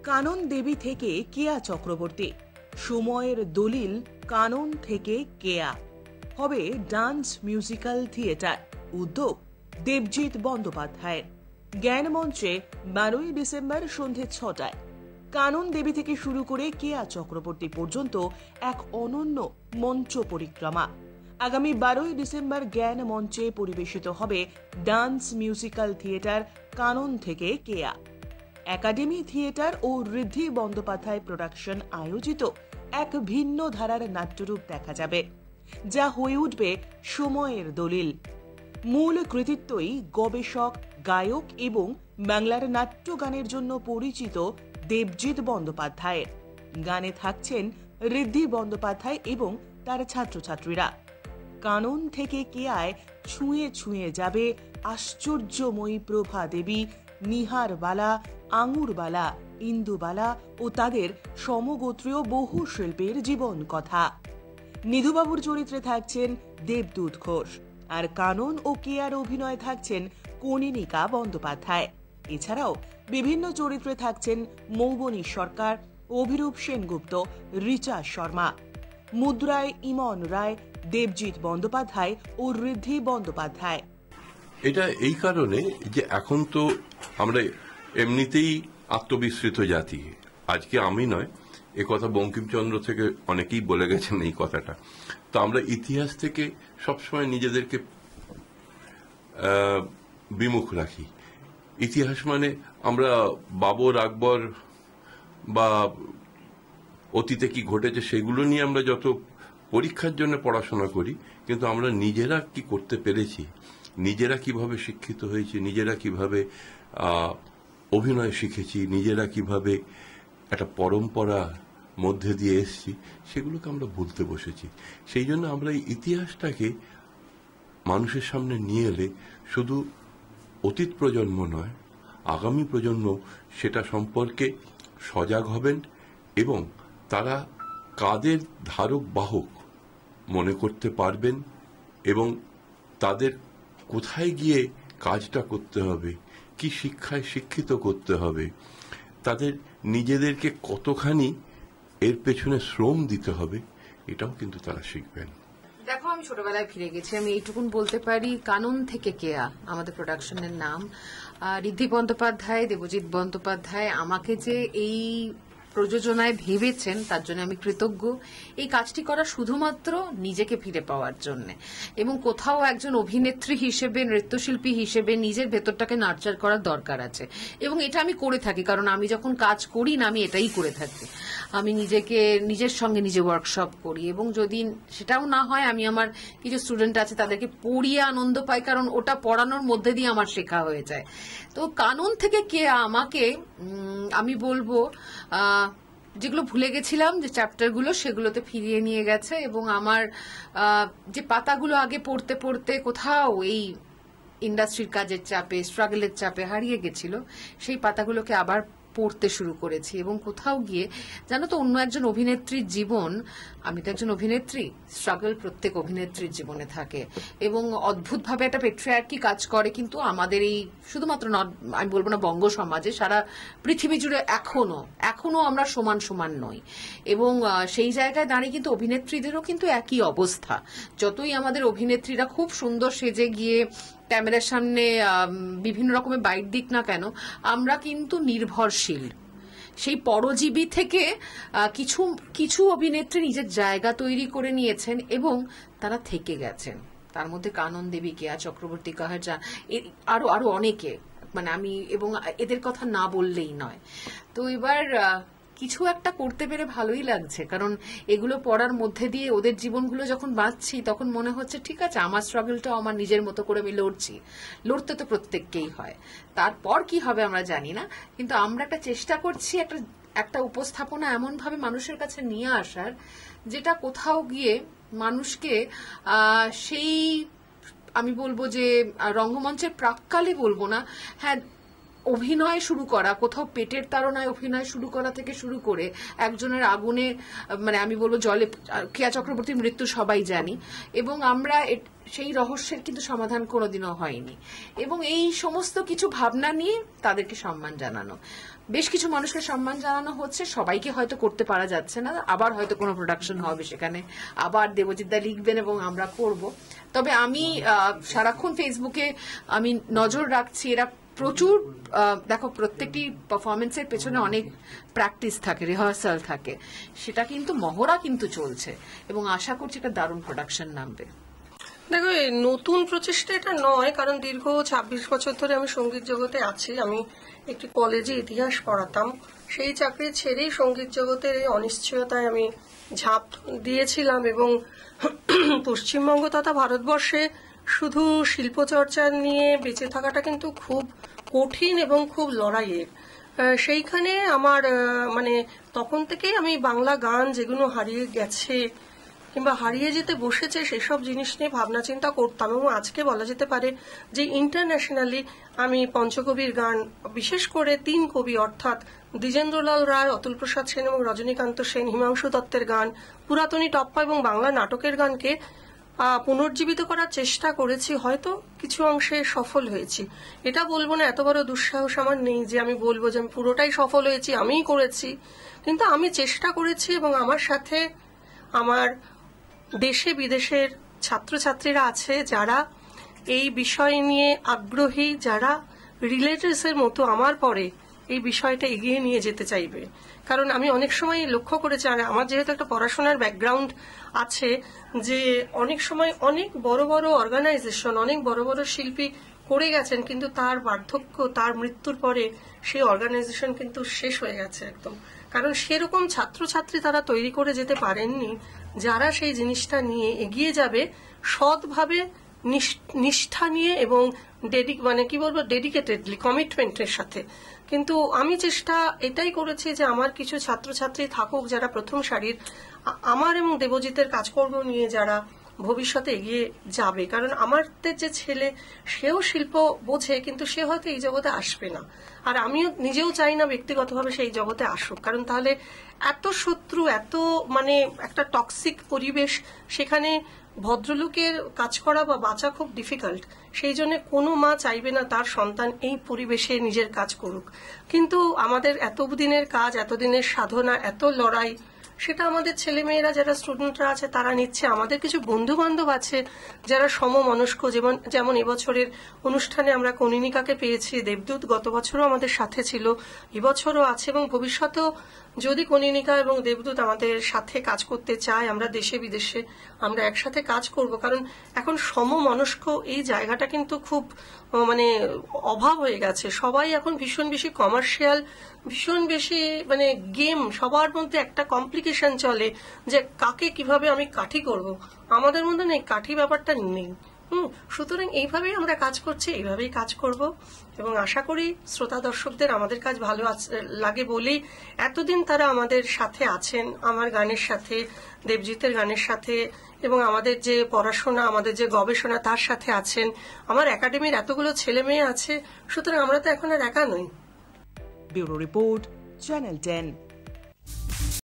কানন দেবী থেকে কেয়া চক্রবর্তী, সময়ের দলিল কানন থেকে কেয়া। হবে ডান্স মিউজিক্যাল থিয়েটার, উদ্যোগ দেবজিৎ বন্দ্যোপাধ্যায়ের। জ্ঞান মঞ্চে 12ই ডিসেম্বর সন্ধে 6টায়। কানন দেবী থেকে শুরু করে কেয়া চক্রবর্তী পর্যন্ত এক অনন্য মঞ্চ পরিক্রমা। আগামী 12ই ডিসেম্বর জ্ঞান মঞ্চে পরিবেশিত হবে ডান্স মিউজিক্যাল থিয়েটার কানন থেকে কেয়া। একাডেমি থিয়েটার ও ঋদ্ধি বন্দ্যোপাধ্যায় প্রোডাকশন আয়োজিত এক ভিন্ন ধারার নাট্যরূপ দেখা যাবে, যা হয়ে উঠবে সময়ের দলিল। মূল কৃতিত্বই গবেষক, গায়ক এবং বাংলার নাট্যগানের জন্য পরিচিত দেবজিৎ বন্দ্যোপাধ্যায়ের। গানে থাকছেন ঋদ্ধি বন্দ্যোপাধ্যায় এবং তার ছাত্রছাত্রীরা। কানন থেকে কেয়ায় ছুঁয়ে ছুঁয়ে যাবে আশ্চর্যময়ী প্রভা দেবী, নিহারবালা, আঙুরবালা, ইন্দুবালা ও তাদের সমগোত্রীয় বহু শিল্পীর জীবন কথা। নিধুবাবুর চরিত্রে থাকছেন দেবদূত ঘোষ, আর কানন ও কেয়ার অভিনয়ে থাকছেন কনিনিকা বন্দ্যোপাধ্যায়। এছাড়াও বিভিন্ন চরিত্রে থাকছেন মৌবনী সরকার, অভিরূপ সেনগুপ্ত, রিচা শর্মা। মুদ্রায় ইমন রায়, দেবজিৎ বন্দ্যোপাধ্যায় ও ঋদ্ধি বন্দ্যোপাধ্যায়। এটা এই কারণে যে এখন তো আমরা এমনিতেই আত্মবিস্মৃত জাতি। আজকে আমি নয়, এ কথা বঙ্কিমচন্দ্র থেকে অনেকেই বলে গেছেন এই কথাটা। তো আমরা ইতিহাস থেকে সবসময় নিজেদেরকে বিমুখ রাখি। ইতিহাস মানে আমরা বাবর, আকবর বা অতীতে কি ঘটেছে সেগুলো নিয়ে আমরা যত পরীক্ষার জন্য পড়াশোনা করি, কিন্তু আমরা নিজেরা কি করতে পেরেছি, নিজেরা কিভাবে শিক্ষিত হয়েছি, নিজেরা কিভাবে অভিনয় শিখেছি, নিজেরা কিভাবে একটা পরম্পরা মধ্যে দিয়ে এসেছি, সেগুলোকে আমরা ভুলতে বসেছি। সেই জন্য আমরা এই ইতিহাসটাকে মানুষের সামনে নিয়ে এলে শুধু অতীত প্রজন্ম নয়, আগামী প্রজন্ম সেটা সম্পর্কে সজাগ হবেন এবং তারা কাদের ধারক বাহক মনে করতে পারবেন এবং তাদের কোথায় গিয়ে কাজটা করতে হবে, কি শিক্ষায় শিক্ষিত করতে হবে, তাদের নিজেদেরকে কতখানি এর পেছনে শ্রম দিতে হবে, এটাও কিন্তু তারা শিখবেন। দেখো, আমি ছোটবেলায় ফিরে গেছি। আমি এইটুকুন বলতে পারি, কানন থেকে কেয়া আমাদের প্রোডাকশনের নাম। ঋদ্ধি বন্দ্যোপাধ্যায়, দেবজিৎ বন্দ্যোপাধ্যায় আমাকে যে এই প্রযোজনায় ভেবেছেন তার জন্য আমি কৃতজ্ঞ। এই কাজটি করা শুধুমাত্র নিজেকে ফিরে পাওয়ার জন্য এবং কোথাও একজন অভিনেত্রী হিসেবে, নৃত্যশিল্পী হিসেবে নিজের ভেতরটাকে নার্চার করার দরকার আছে এবং এটা আমি করে থাকি। কারণ আমি যখন কাজ করি না, আমি এটাই করে থাকি। আমি নিজের সঙ্গে নিজে ওয়ার্কশপ করি এবং যদি সেটাও না হয়, আমি আমার কিছু স্টুডেন্ট আছে তাদেরকে পড়িয়ে আনন্দ পাই, কারণ ওটা পড়ানোর মধ্যে দিয়ে আমার শেখা হয়ে যায়। তো কানন থেকে কে আমাকে, আমি বলবো, যেগুলো ভুলে গেছিলাম, যে চ্যাপ্টারগুলো, সেগুলোতে ফিরিয়ে নিয়ে গেছে এবং আমার যে পাতাগুলো আগে পড়তে পড়তে কোথাও এই ইন্ডাস্ট্রির কাজের চাপে, স্ট্রাগলের চাপে হারিয়ে গেছিল, সেই পাতাগুলোকে আবার পড়তে শুরু করেছি এবং কোথাও গিয়ে, জানো তো, অন্য একজন অভিনেত্রীর জীবন, আমি তো একজন অভিনেত্রী, স্ট্রাগল প্রত্যেক অভিনেত্রীর জীবনে থাকে এবং অদ্ভুতভাবে একটা পেট্রিয়ার্কি কাজ করে। কিন্তু আমাদের এই শুধুমাত্র আমি বলবো না বঙ্গ সমাজে, সারা পৃথিবী জুড়ে এখনো আমরা সমান সমান নই এবং সেই জায়গায় দাঁড়িয়ে কিন্তু অভিনেত্রীদেরও কিন্তু একই অবস্থা। যতই আমাদের অভিনেত্রীরা খুব সুন্দর সেজে গিয়ে ক্যামেরার সামনে বিভিন্ন রকমের বাইট দিক না কেন, আমরা কিন্তু নির্ভরশীল। সেই পরজীবী থেকে কিছু কিছু অভিনেত্রী নিজের জায়গা তৈরি করে নিয়েছেন এবং তারা থেকে গেছেন। তার মধ্যে কানন দেবী, কেয়া চক্রবর্তী, কাহার যা, আরো আরো অনেকে, মানে আমি, এবং এদের কথা না বললেই নয়। তো এবার কিছু একটা করতে পেরে ভালোই লাগছে, কারণ এগুলো পড়ার মধ্যে দিয়ে ওদের জীবনগুলো যখন বাঁচছি, তখন মনে হচ্ছে ঠিক আছে, আমার স্ট্রাগলটাও আমার নিজের মতো করে আমি লড়ছি। লড়তে তো প্রত্যেককেই হয়, তারপর কি হবে আমরা জানি না, কিন্তু আমরা একটা চেষ্টা করছি একটা উপস্থাপনা এমনভাবে মানুষের কাছে নিয়ে আসার, যেটা কোথাও গিয়ে মানুষকে সেই, আমি বলবো যে রঙ্গমঞ্চের প্রাক্কালে বলবো না, হ্যাঁ, অভিনয় শুরু করা, কোথাও পেটের তাড়নায় অভিনয় শুরু করা থেকে শুরু করে একজনের আগুনে, মানে আমি বলবো জলে, কেয়া চক্রবর্তীর মৃত্যু সবাই জানি, এবং আমরা সেই রহস্যের কিন্তু সমাধান কোনোদিনও হয়নি। এবং এই সমস্ত কিছু ভাবনা নিয়ে তাদেরকে সম্মান জানানো, বেশ কিছু মানুষকে সম্মান জানানো হচ্ছে, সবাইকে হয়তো করতে পারা যাচ্ছে না, আবার হয়তো কোনো প্রোডাকশন হবে সেখানে আবার দেবজিৎদা লিখবেন এবং আমরা করব। তবে আমি সারাক্ষণ ফেসবুকে আমি নজর রাখছি, এরা প্রচুর, দেখো প্রত্যেকটি পারফরমেন্সের পেছনে অনেক প্র্যাকটিস থাকে, রিহার্সাল থাকে, সেটা কিন্তু মহড়া কিন্তু চলছে এবং আশা করছি এটা দারুণ প্রোডাকশন নামবে। দেখো, এই নতুন প্রচেষ্টা এটা নয়, কারণ দীর্ঘ 26 বছর ধরে আমি সঙ্গীত জগতে আছি। আমি একটি কলেজে ইতিহাস পড়াতাম, সেই চাকরি ছেড়েই সঙ্গীত জগতের এই অনিশ্চয়তায় আমি ঝাঁপ দিয়েছিলাম। এবং পশ্চিমবঙ্গ তথা ভারতবর্ষে শুধু শিল্পচর্চা নিয়ে বেঁচে থাকাটা কিন্তু খুব কঠিন এবং খুব লড়াইয়ের। সেইখানে আমার মানে তখন থেকেই আমি বাংলা গান যেগুলো হারিয়ে গেছে কিংবা হারিয়ে যেতে বসেছে সেসব জিনিস নিয়ে ভাবনা চিন্তা করতাম। এবং আজকে বলা যেতে পারে যে ইন্টারন্যাশনালি আমি পঞ্চকবির গান, বিশেষ করে 3 কবি অর্থাৎ দ্বিজেন্দ্রলাল রায়, অতুল প্রসাদ সেন এবং রজনীকান্ত সেন, হিমাংশু দত্তের গান, পুরাতনী টপ্পা এবং বাংলা নাটকের গানকে পুনর্জীবিত করার চেষ্টা করেছি। হয়তো কিছু অংশে সফল হয়েছি, এটা বলবো না, এত বড় দুঃসাহস আমার নেই যে আমি বলবো যে আমি পুরোটাই সফল হয়েছি, আমিই করেছি, কিন্তু আমি চেষ্টা করেছি। এবং আমার সাথে আমার দেশে বিদেশের ছাত্রছাত্রীরা আছে যারা এই বিষয় নিয়ে আগ্রহী, যারা রিলেটিভসের মতো আমার পরে এই বিষয়টা এগিয়ে নিয়ে যেতে চাইবে। কারণ আমি অনেক সময় লক্ষ্য করেছি, আর আমার যেহেতু একটা পড়াশোনার ব্যাকগ্রাউন্ড আছে, যে অনেক সময় অনেক বড় বড় অর্গানাইজেশন, অনেক বড় বড় শিল্পী করে গেছেন, কিন্তু তার বার্ধক্য, তার মৃত্যুর পরে সেই অর্গানাইজেশন কিন্তু শেষ হয়ে গেছে একদম। কারণ সেরকম ছাত্রছাত্রী তারা তৈরি করে যেতে পারেননি যারা সেই জিনিসটা নিয়ে এগিয়ে যাবে সৎভাবে, নিষ্ঠা নিয়ে এবং ডেডিকেটেডলি, কমিটমেন্টের সাথে। কিন্তু আমি চেষ্টা এটাই করেছি যে আমার কিছু ছাত্রছাত্রী থাকুক যারা প্রথম সারির, আমার এবং দেবজিতের কাজকর্ম নিয়ে যারা ভবিষ্যতে এগিয়ে যাবে। কারণ আমাদের যে ছেলে, সেও শিল্প বোঝে, কিন্তু সে হয়তো এই জগতে আসবে না, আর আমিও নিজেও চাই না ব্যক্তিগতভাবে সেই জগতে আসুক। কারণ তাহলে এত শত্রু, এত মানে একটা টক্সিক পরিবেশ, সেখানে ভদ্রলোকের কাজ করা বা বাঁচা খুব ডিফিকাল্ট। সেই জন্য কোনো মা চাইবে না তার সন্তান এই পরিবেশে নিজের কাজ করুক। কিন্তু আমাদের এতদিনের কাজ, এতদিনের সাধনা, এত লড়াই, সেটা আমাদের ছেলেমেয়েরা যারা স্টুডেন্টরা আছে তারা নিচ্ছে। আমাদের কিছু বন্ধু বান্ধব আছে যারা সমমনস্ক, যেমন এবছরের অনুষ্ঠানে আমরা কনিনিকাকে পেয়েছি, দেবদূত গত বছরও আমাদের সাথে ছিল, এবছরও আছে, এবং ভবিষ্যতেও যদি কনিনিকা এবং দেবদূত আমাদের সাথে কাজ করতে চায়, আমরা দেশে বিদেশে আমরা একসাথে কাজ করব। কারণ এখন সমমনস্ক এই জায়গাটা কিন্তু খুব মানে অভাব হয়ে গেছে। সবাই এখন ভীষণ বেশি কমার্শিয়াল, ভীষণ বেশি মানে গেম, সবার মধ্যে একটা কমপ্লিকেশন চলে যে কাকে কিভাবে আমি কাঠি করব। আমাদের মধ্যে নেই, কাঠি ব্যাপারটা নেই। সুতরাং এইভাবেই আমরা কাজ করছি, এইভাবেই কাজ করব। এবং আশা করি শ্রোতা দর্শকদের আমাদের কাজ ভালো লাগে বলেই এতদিন তারা আমাদের সাথে আছেন, আমার গানের সাথে, দেবজিতের গানের সাথে, এবং আমাদের যে পড়াশোনা, আমাদের যে গবেষণা তার সাথে আছেন। আমার একাডেমির এতগুলো ছেলে মেয়ে আছে, সুতরাং আমরা তো এখন আর একা নই। Bureau report, channel 10।